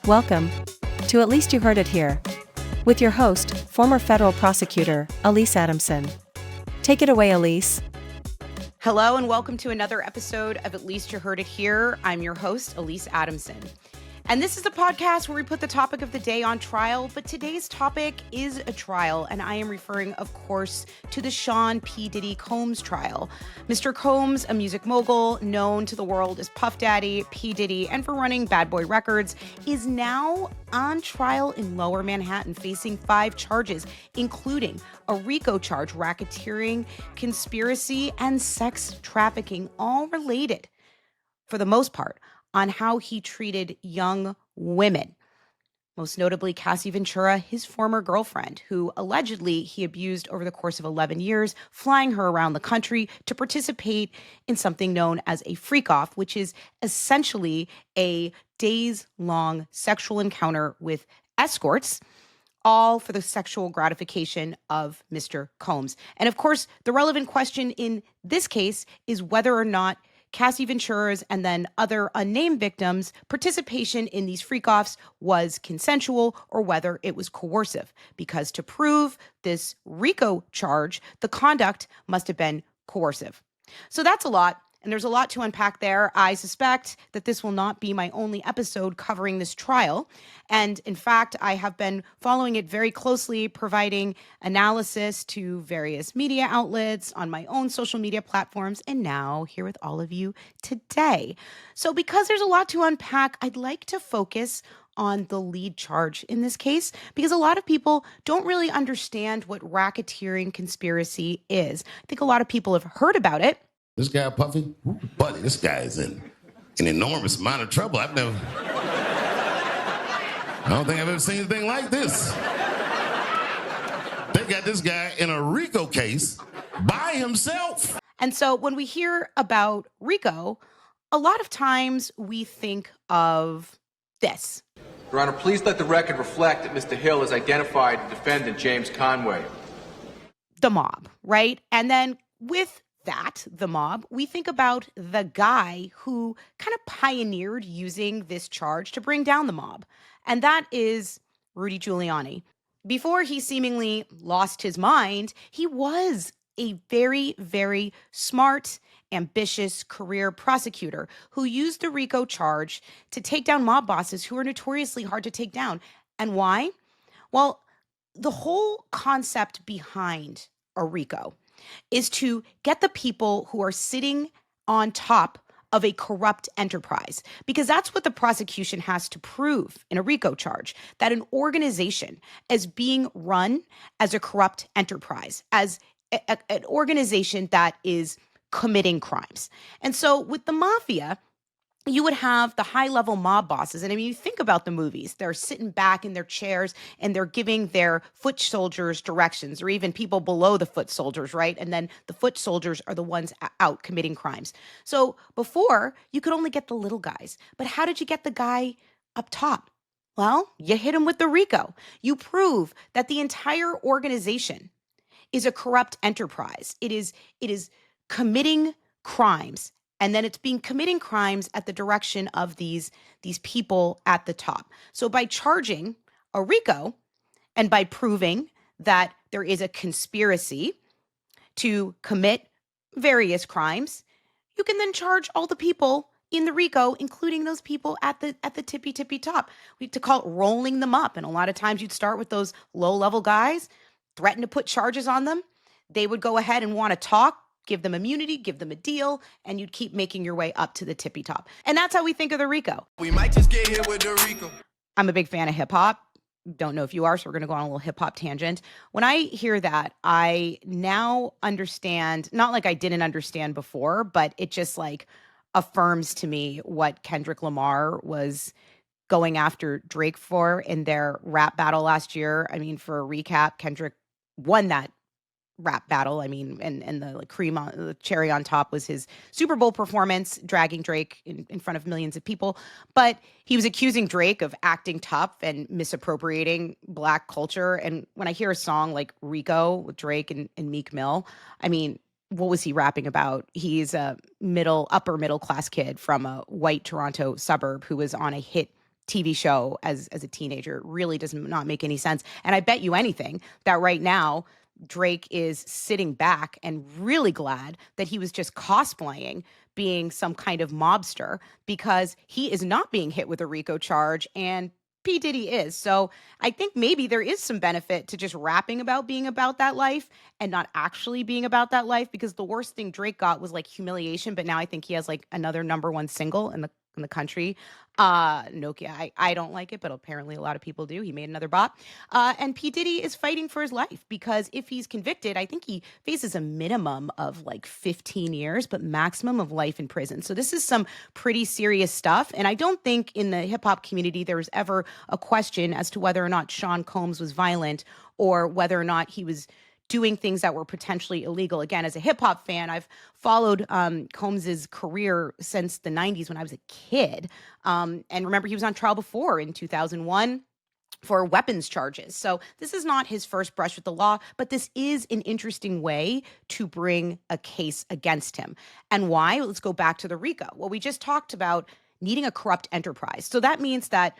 Welcome to At Least You Heard It Here, with your host, former federal prosecutor, Alyse Adamson. Take it away, Alyse. Hello and welcome to another episode of At Least You Heard It Here. I'm your host, Alyse Adamson. And this is the podcast where we put the topic of the day on trial, but today's topic is a trial, and I am referring, of course, to the Sean P. Diddy Combs trial. Mr. Combs, a music mogul known to the world as Puff Daddy, P. Diddy, and for running Bad Boy Records, is now on trial in Lower Manhattan, facing 5 charges, including a RICO charge, racketeering, conspiracy, and sex trafficking, all related, for the most part, on how he treated young women, most notably Cassie Ventura, his former girlfriend, who allegedly he abused over the course of 11 years, flying her around the country to participate in something known as a freak-off, which is essentially a days-long sexual encounter with escorts, all for the sexual gratification of Mr. Combs. And of course, the relevant question in this case is whether or not Cassie Ventura's and then other unnamed victims' participation in these freak-offs was consensual or whether it was coercive. Because to prove this RICO charge, the conduct must have been coercive. So that's a lot. And there's a lot to unpack there. I suspect that this will not be my only episode covering this trial. And in fact, I have been following it very closely, providing analysis to various media outlets on my own social media platforms, and now here with all of you today. So because there's a lot to unpack, I'd like to focus on the lead charge in this case, because a lot of people don't really understand what racketeering conspiracy is. I think a lot of people have heard about it. This guy, Puffy, buddy, this guy is in an enormous amount of trouble. I don't think I've ever seen anything like this. They got this guy in a RICO case by himself. And so when we hear about RICO, a lot of times we think of this. Your Honor, please let the record reflect that Mr. Hill has identified the defendant, James Conway. The mob, right? And then with that, the mob, we think about the guy who kind of pioneered using this charge to bring down the mob. And that is Rudy Giuliani. Before he seemingly lost his mind, he was a very, very smart, ambitious career prosecutor who used the RICO charge to take down mob bosses who are notoriously hard to take down. And why? Well, the whole concept behind a RICO is to get the people who are sitting on top of a corrupt enterprise, because that's what the prosecution has to prove in a RICO charge, that an organization is being run as a corrupt enterprise, as an organization that is committing crimes. And so with the mafia, you would have the high-level mob bosses. And I mean, you think about the movies. They're sitting back in their chairs and they're giving their foot soldiers directions, or even people below the foot soldiers, right? And then the foot soldiers are the ones out committing crimes. So before, you could only get the little guys. But how did you get the guy up top? Well, you hit him with the RICO. You prove that the entire organization is a corrupt enterprise. It is committing crimes. And then it's being committing crimes at the direction of these people at the top. So by charging a RICO and by proving that there is a conspiracy to commit various crimes, you can then charge all the people in the RICO, including those people at the tippy top. We have to call it rolling them up. And a lot of times you'd start with those low-level guys, threaten to put charges on them. They would go ahead and want to talk, give them immunity, give them a deal, and you'd keep making your way up to the tippy top. And that's how we think of the RICO. We might just get here with the RICO. I'm a big fan of hip hop. Don't know if you are, so we're going to go on a little hip hop tangent. When I hear that, I now understand, not like I didn't understand before, but it just like affirms to me what Kendrick Lamar was going after Drake for in their rap battle last year. I mean, for a recap, Kendrick won that rap battle. I mean, and the cream on the cherry on top was his Super Bowl performance, dragging Drake in front of millions of people. But he was accusing Drake of acting tough and misappropriating Black culture. And when I hear a song like RICO with Drake and Meek Mill, I mean, what was he rapping about? He's a upper middle class kid from a white Toronto suburb who was on a hit TV show as a teenager. It really does not make any sense. And I bet you anything that right now Drake is sitting back and really glad that he was just cosplaying being some kind of mobster, because he is not being hit with a RICO charge and P. Diddy is. So I think maybe there is some benefit to just rapping about being about that life and not actually being about that life, because the worst thing Drake got was like humiliation. But now I think he has like another #1 single in the country. Nokia. I don't like it, but apparently a lot of people do. He made another bop. And P. Diddy is fighting for his life, because if he's convicted, I think he faces a minimum of like 15 years, but maximum of life in prison. So this is some pretty serious stuff. And I don't think in the hip hop community there was ever a question as to whether or not Sean Combs was violent or whether or not he was doing things that were potentially illegal. Again, as a hip hop fan, I've followed Combs's career since the 90s when I was a kid. And remember, he was on trial before in 2001 for weapons charges. So this is not his first brush with the law, but this is an interesting way to bring a case against him. And why? Let's go back to the RICO. Well, we just talked about needing a corrupt enterprise. So that means that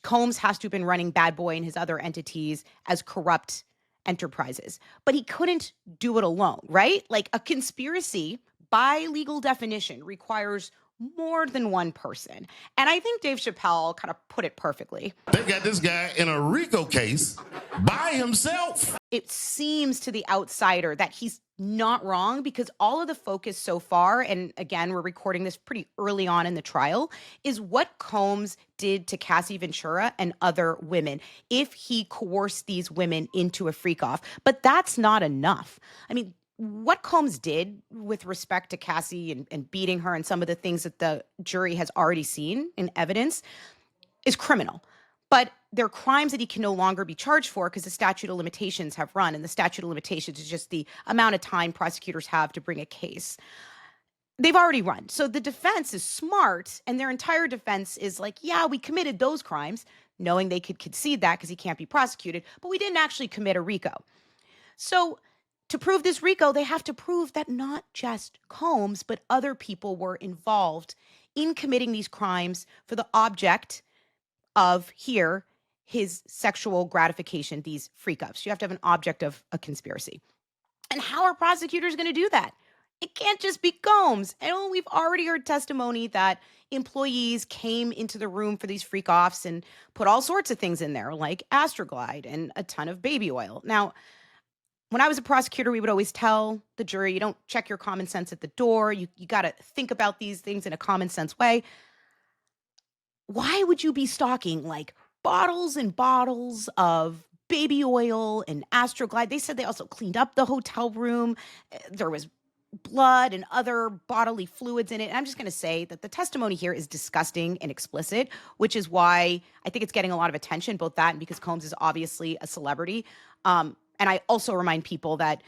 Combs has to have been running Bad Boy and his other entities as corrupt enterprises, but he couldn't do it alone, right? Like a conspiracy by legal definition requires more than one person. And I think Dave Chappelle kind of put it perfectly. They got this guy in a RICO case by himself. It seems to the outsider that he's not wrong, because all of the focus so far, and again, we're recording this pretty early on in the trial, is what Combs did to Cassie Ventura and other women, if he coerced these women into a freak off. But that's not enough. I mean, what Combs did with respect to Cassie and beating her and some of the things that the jury has already seen in evidence is criminal. But they're crimes that he can no longer be charged for because the statute of limitations have run, and the statute of limitations is just the amount of time prosecutors have to bring a case. They've already run. So the defense is smart, and their entire defense is like, yeah, we committed those crimes, knowing they could concede that because he can't be prosecuted, but we didn't actually commit a RICO. So to prove this RICO, they have to prove that not just Combs, but other people were involved in committing these crimes for the object of his sexual gratification, these freak-ups. You have to have an object of a conspiracy. And how are prosecutors going to do that? It can't just be Combs. And we've already heard testimony that employees came into the room for these freak-offs and put all sorts of things in there, like Astroglide and a ton of baby oil. Now, when I was a prosecutor, we would always tell the jury, you don't check your common sense at the door. You got to think about these things in a common sense way. Why would you be stocking like bottles and bottles of baby oil and Astroglide? They said they also cleaned up the hotel room. There was blood and other bodily fluids in it. And I'm just going to say that the testimony here is disgusting and explicit, which is why I think it's getting a lot of attention, both that and because Combs is obviously a celebrity. And I also remind people that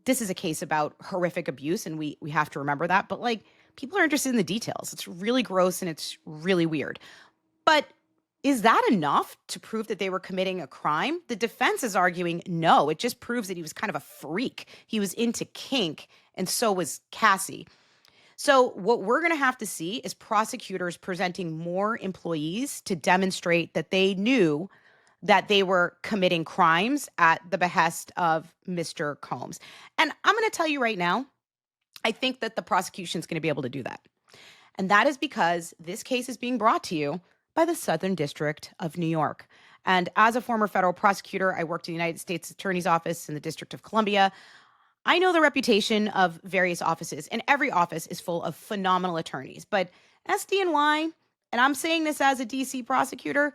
this is a case about horrific abuse, and we have to remember that. But like, people are interested in the details. It's really gross and it's really weird. But is that enough to prove that they were committing a crime? The defense is arguing no. It just proves that he was kind of a freak. He was into kink, and so was Cassie. So what we're going to have to see is prosecutors presenting more employees to demonstrate that they knew that they were committing crimes at the behest of Mr. Combs. And I'm going to tell you right now, I think that the prosecution is going to be able to do that. And that is because this case is being brought to you by the Southern District of New York. And as a former federal prosecutor, I worked in the United States Attorney's Office in the District of Columbia. I know the reputation of various offices, and every office is full of phenomenal attorneys. But SDNY, and I'm saying this as a DC prosecutor,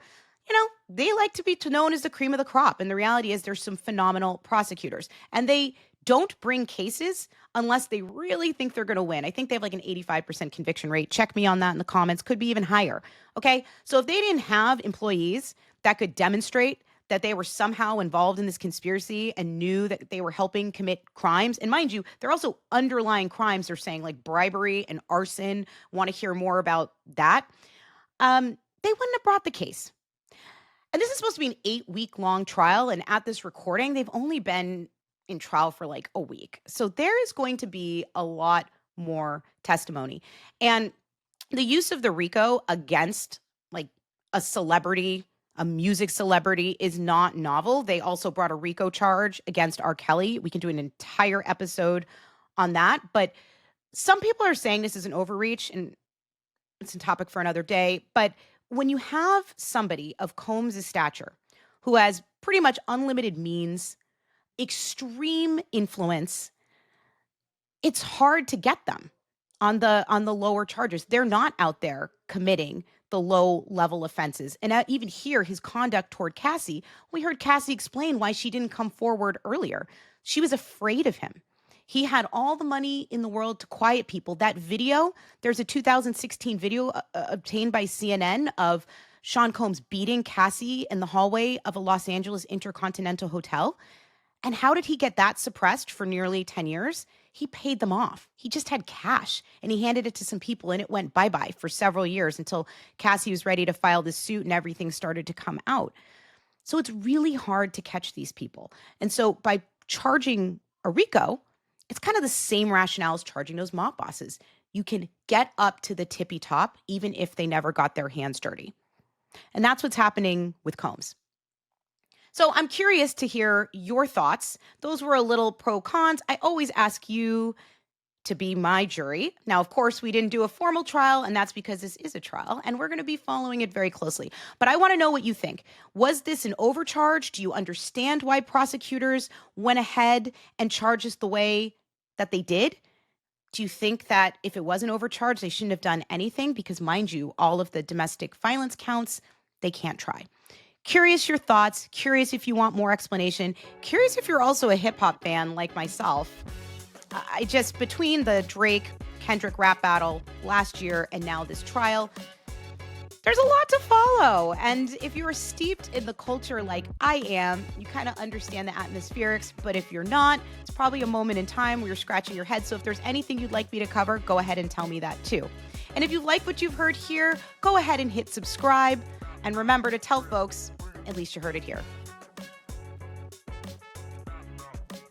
they like to be known as the cream of the crop. And the reality is there's some phenomenal prosecutors. And they don't bring cases unless they really think they're going to win. I think they have like an 85% conviction rate. Check me on that in the comments. Could be even higher. Okay. So if they didn't have employees that could demonstrate that they were somehow involved in this conspiracy and knew that they were helping commit crimes, and mind you, they're also underlying crimes. They're saying like bribery and arson. Want to hear more about that? They wouldn't have brought the case. And this is supposed to be an 8-week-long trial. And at this recording, they've only been in trial for like a week. So there is going to be a lot more testimony. And the use of the RICO against like a celebrity, a music celebrity, is not novel. They also brought a RICO charge against R. Kelly. We can do an entire episode on that. But some people are saying this is an overreach, and it's a topic for another day. But when you have somebody of Combs' stature who has pretty much unlimited means, extreme influence, it's hard to get them on the lower charges. They're not out there committing the low level offenses. And even here, his conduct toward Cassie, we heard Cassie explain why she didn't come forward earlier. She was afraid of him. He had all the money in the world to quiet people. That video, there's a 2016 video obtained by CNN of Sean Combs beating Cassie in the hallway of a Los Angeles Intercontinental Hotel. And how did he get that suppressed for nearly 10 years? He paid them off. He just had cash and he handed it to some people and it went bye-bye for several years until Cassie was ready to file this suit and everything started to come out. So it's really hard to catch these people. And so by charging a RICO, it's kind of the same rationale as charging those mob bosses. You can get up to the tippy top even if they never got their hands dirty. And that's what's happening with Combs. So I'm curious to hear your thoughts. Those were a little pro cons. I always ask you to be my jury. Now, of course, we didn't do a formal trial, and that's because this is a trial, and we're going to be following it very closely. But I want to know what you think. Was this an overcharge? Do you understand why prosecutors went ahead and charged us the way that they did? Do you think that if it was an overcharge, they shouldn't have done anything? Because mind you, all of the domestic violence counts, they can't try. Curious your thoughts. Curious if you want more explanation. Curious if you're also a hip hop fan like myself. I just, between the Drake-Kendrick rap battle last year and now this trial, there's a lot to follow. And if you're steeped in the culture like I am, you kind of understand the atmospherics. But if you're not, it's probably a moment in time where you're scratching your head. So if there's anything you'd like me to cover, go ahead and tell me that too. And if you like what you've heard here, go ahead and hit subscribe. And remember to tell folks, at least you heard it here.